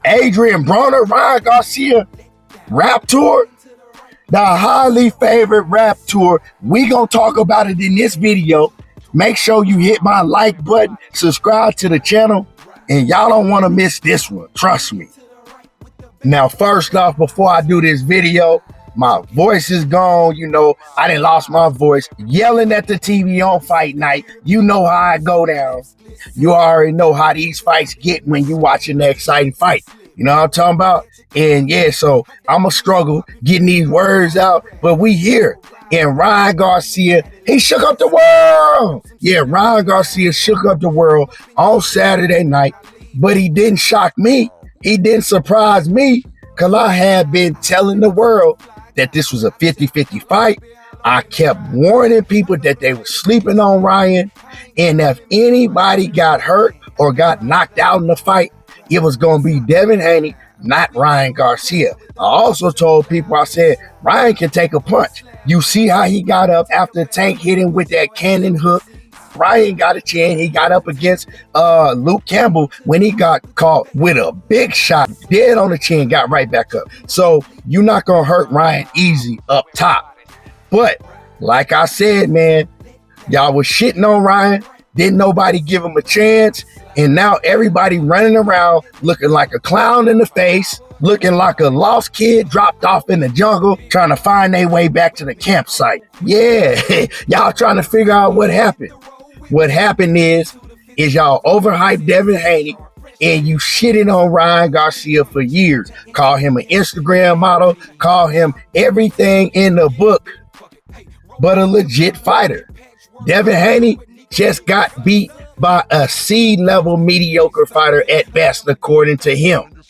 Adrien Broner, Ryan Garcia rap tour, the highly favorite rap tour. We gonna talk about it in this video. Make sure you hit my like button, subscribe to the channel, and y'all don't want to miss this one, trust me. Now, first off, before I do this video, my voice is gone. You know, I done lost my voice yelling at the TV on fight night. You know how I go down. You already know how these fights get when you watching the exciting fight. You know what I'm talking about? And yeah, so I'm going to struggle getting these words out, but we here. And Ryan Garcia, he shook up the world. Yeah, Ryan Garcia shook up the world on Saturday night, but he didn't shock me. He didn't surprise me, because I had been telling the world that this was a 50-50 fight. I kept warning people that they were sleeping on Ryan, and if anybody got hurt or got knocked out in the fight, it was going to be Devin Haney, not Ryan Garcia. I also told people, I said, Ryan can take a punch. You see how he got up after Tank hit him with that cannon hook? Ryan got a chin. He got up against Luke Campbell when he got caught with a big shot, dead on the chin, got right back up. So you're not going to hurt Ryan easy up top. But like I said, man, y'all was shitting on Ryan. Didn't nobody give him a chance. And now everybody running around looking like a clown in the face, looking like a lost kid dropped off in the jungle, trying to find their way back to the campsite. Yeah, y'all trying to figure out what happened. What happened is y'all overhyped Devin Haney and you shitted on Ryan Garcia for years. Call him an Instagram model, call him everything in the book, but a legit fighter. Devin Haney just got beat by a C-level mediocre fighter at best, according to him.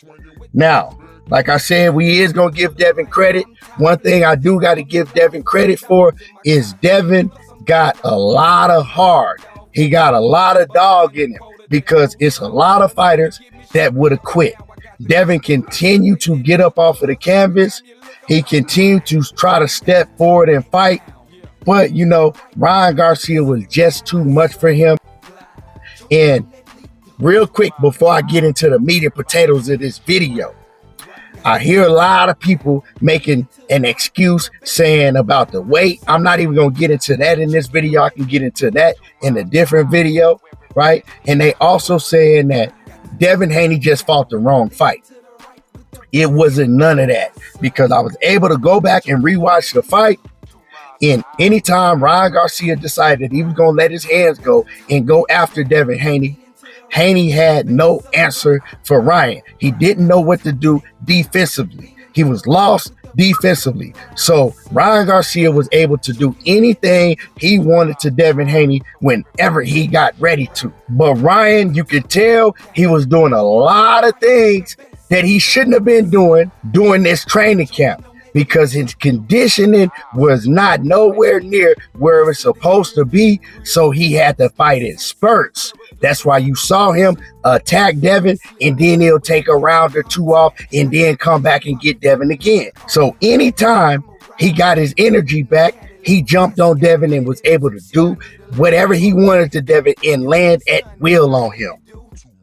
Now, like I said, we is going to give Devin credit. One thing I do got to give Devin credit for is Devin got a lot of heart. He got a lot of dog in him, because it's a lot of fighters that would have quit. Devin continued to get up off of the canvas. He continued to try to step forward and fight. But, you know, Ryan Garcia was just too much for him. And real quick, before I get into the meat and potatoes of this video, I hear a lot of people making an excuse saying about the weight. I'm not even going to get into that in this video. I can get into that in a different video, right? And they also saying that Devin Haney just fought the wrong fight. It wasn't none of that, because I was able to go back and rewatch the fight. And anytime Ryan Garcia decided he was going to let his hands go and go after Devin Haney, Haney had no answer for Ryan. He didn't know what to do defensively. He was lost defensively. So Ryan Garcia was able to do anything he wanted to Devin Haney whenever he got ready to. But Ryan, you could tell he was doing a lot of things that he shouldn't have been doing during this training camp, because his conditioning was not nowhere near where it was supposed to be. So he had to fight in spurts. That's why you saw him attack Devin, and then he'll take a round or two off and then come back and get Devin again. So anytime he got his energy back, he jumped on Devin and was able to do whatever he wanted to Devin and land at will on him.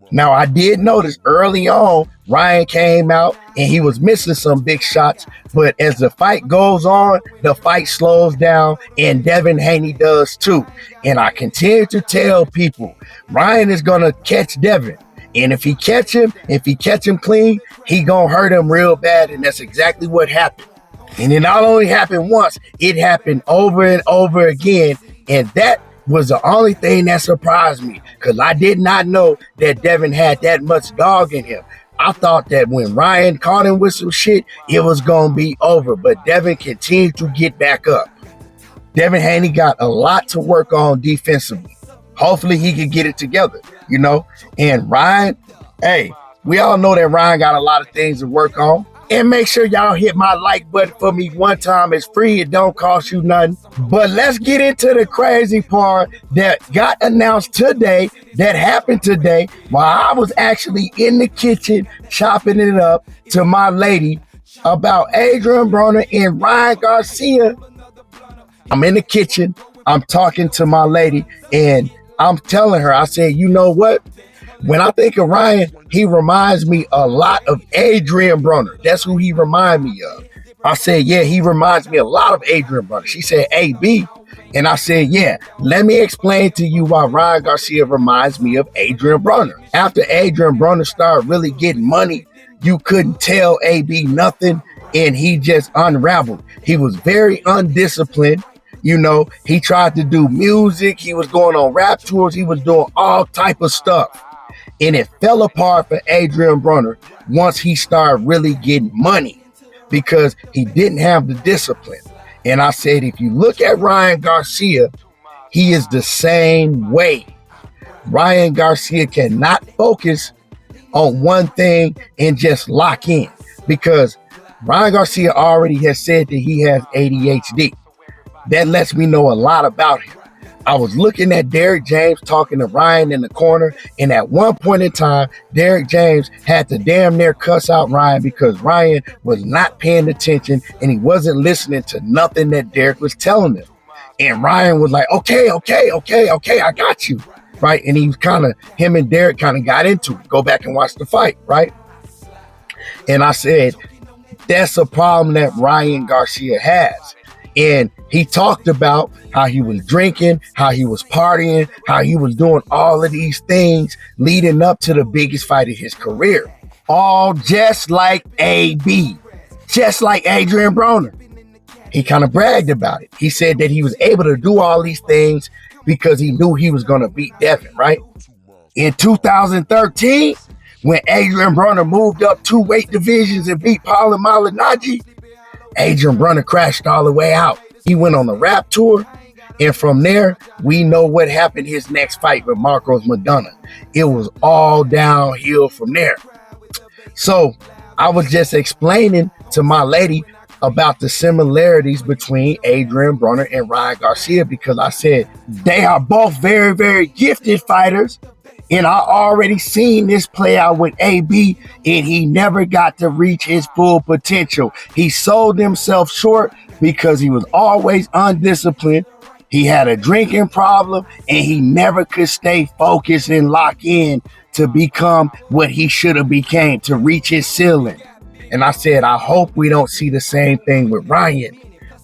Now, I did notice early on, Ryan came out and he was missing some big shots, but as the fight goes on, the fight slows down, and Devin Haney does too. And I continue to tell people, Ryan is going to catch Devin. And if he catch him clean, he going to hurt him real bad. And that's exactly what happened. And it not only happened once, it happened over and over again. And that was the only thing that surprised me, because I did not know that Devin had that much dog in him. I thought that when Ryan caught him with some shit, it was going to be over, but Devin continued to get back up. Devin Haney got a lot to work on defensively. Hopefully he can get it together, you know. And Ryan, hey, we all know that Ryan got a lot of things to work on. And make sure y'all hit my like button for me one time. It's free. It don't cost you nothing. But let's get into the crazy part that got announced today, that happened today, while I was actually in the kitchen chopping it up to my lady about ADRIEN BRONER and Ryan Garcia. I'm in the kitchen. I'm talking to my lady, and I'm telling her, I said, you know what? When I think of Ryan, he reminds me a lot of ADRIEN BRONER. That's who he reminds me of. I said, yeah, he reminds me a lot of ADRIEN BRONER. She said, AB. And I said, yeah, let me explain to you why Ryan Garcia reminds me of ADRIEN BRONER. After ADRIEN BRONER started really getting money, you couldn't tell AB nothing, and he just unraveled. He was very undisciplined. You know, he tried to do music. He was going on rap tours. He was doing all type of stuff. And it fell apart for ADRIEN BRONER once he started really getting money because he didn't have the discipline. And I said, if you look at Ryan Garcia, he is the same way. Ryan Garcia cannot focus on one thing and just lock in because Ryan Garcia already has said that he has ADHD. That lets me know a lot about him. I was looking at Derrick James talking to Ryan in the corner, and at one point in time, Derrick James had to damn near cuss out Ryan because Ryan was not paying attention and he wasn't listening to nothing that Derrick was telling him. And Ryan was like, okay, I got you, right? And he was him and Derrick kind of got into it. Go back and watch the fight, right? And I said, that's a problem that Ryan Garcia has. And he talked about how he was drinking, how he was partying, how he was doing all of these things leading up to the biggest fight of his career. All just like AB, just like ADRIEN BRONER. He kind of bragged about it. He said that he was able to do all these things because he knew he was going to beat Devin, right? In 2013, when ADRIEN BRONER moved up 2 weight divisions and beat Paula Malignaggi, ADRIEN BRONER crashed all the way out. He went on a rap tour, and from there, we know what happened his next fight with Marcos Maidana. It was all downhill from there. So I was just explaining to my lady about the similarities between ADRIEN BRONER and Ryan Garcia because I said they are both very, very gifted fighters. And I already seen this play out with AB, and he never got to reach his full potential. He sold himself short because he was always undisciplined. He had a drinking problem, and he never could stay focused and lock in to become what he should have became, to reach his ceiling. And I said, I hope we don't see the same thing with Ryan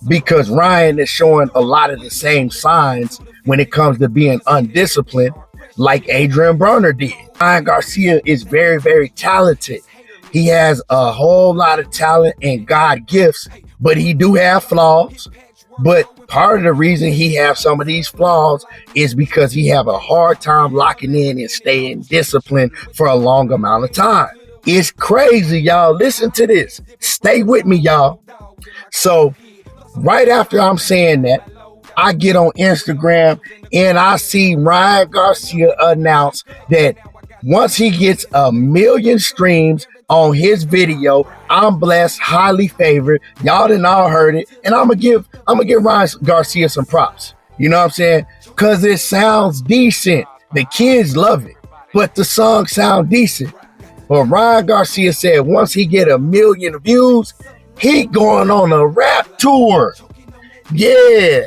because Ryan is showing a lot of the same signs when it comes to being undisciplined, like ADRIEN BRONER did. Ryan Garcia is very, very talented. He has a whole lot of talent and God gifts, but he do have flaws. But part of the reason he have some of these flaws is because he have a hard time locking in and staying disciplined for a long amount of time. It's crazy, y'all. Listen to this. Stay with me, y'all. So right after I'm saying that, I get on Instagram and I see Ryan Garcia announce that once he gets 1 million streams on his video, I'm blessed, highly favored. Y'all done all heard it, and I'm gonna give Ryan Garcia some props. You know what I'm saying? Cause it sounds decent. The kids love it, but the song sound decent. But Ryan Garcia said once he get 1 million views, he going on a rap tour. Yeah.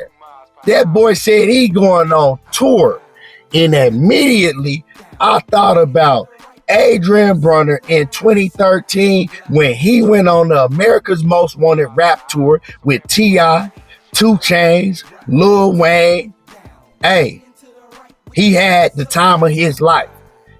That boy said he going on tour. And immediately I thought about ADRIEN BRONER in 2013 when he went on the America's Most Wanted rap tour with T.I., 2 Chainz, Lil Wayne. Hey, he had the time of his life.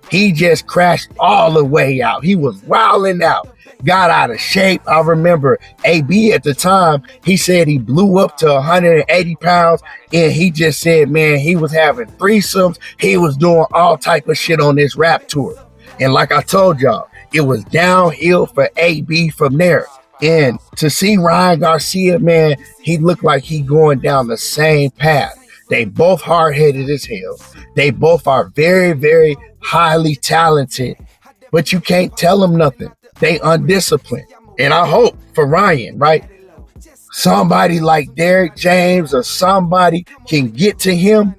He just crashed all the way out. He was wilding out. Got out of shape. I remember AB at the time, he said he blew up to 180 pounds and he just said, man, he was having threesomes. He was doing all type of shit on this rap tour. And like I told y'all, it was downhill for AB from there. And to see Ryan Garcia, man, he looked like he going down the same path. They both hard-headed as hell. They both are very, very highly talented, but you can't tell them nothing. They undisciplined. And I hope for Ryan, right? Somebody like Derrick James or somebody can get to him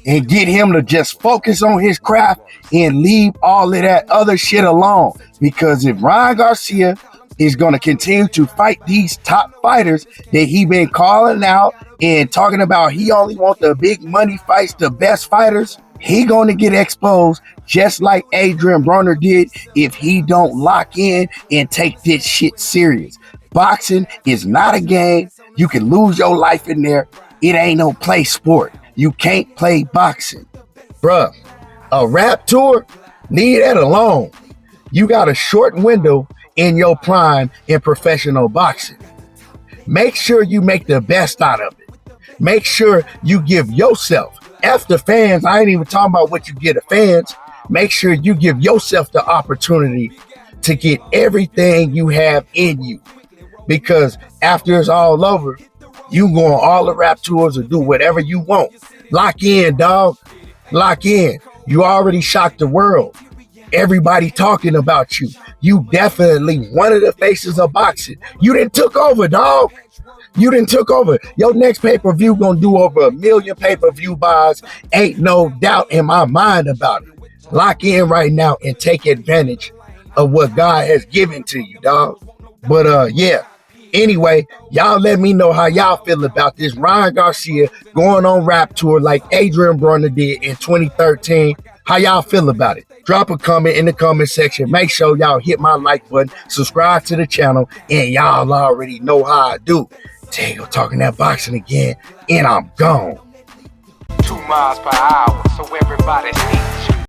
and get him to just focus on his craft and leave all of that other shit alone. Because if Ryan Garcia is going to continue to fight these top fighters that he been calling out and talking about he only wants the big money fights, the best fighters, He gonna get exposed just like Adrien Broner did if he don't lock in and take this shit serious. Boxing is not a game. You can lose your life in there. It ain't no play sport. You can't play boxing. Bruh, a rap tour? Leave that alone. You got a short window in your prime in professional boxing. Make sure you make the best out of it. Make sure you give yourself, F the fans, I ain't even talking about what you get of fans. Make sure you give yourself the opportunity to get everything you have in you. Because after it's all over, you go on all the rap tours or do whatever you want. Lock in, dog. Lock in. You already shocked the world. Everybody talking about you. You definitely one of the faces of boxing. You done took over, dog. You done took over. Your next pay-per-view gonna do over 1 million pay-per-view buys. Ain't no doubt in my mind about it. Lock in right now and take advantage of what God has given to you, dog. But yeah. Anyway, y'all let me know how y'all feel about this Ryan Garcia going on rap tour like Adrien Broner did in 2013. How y'all feel about it? Drop a comment in the comment section. Make sure y'all hit my like button, subscribe to the channel, and y'all already know how I do. Tango talking that boxing again, and I'm gone. 2 miles per hour, so everybody sneak.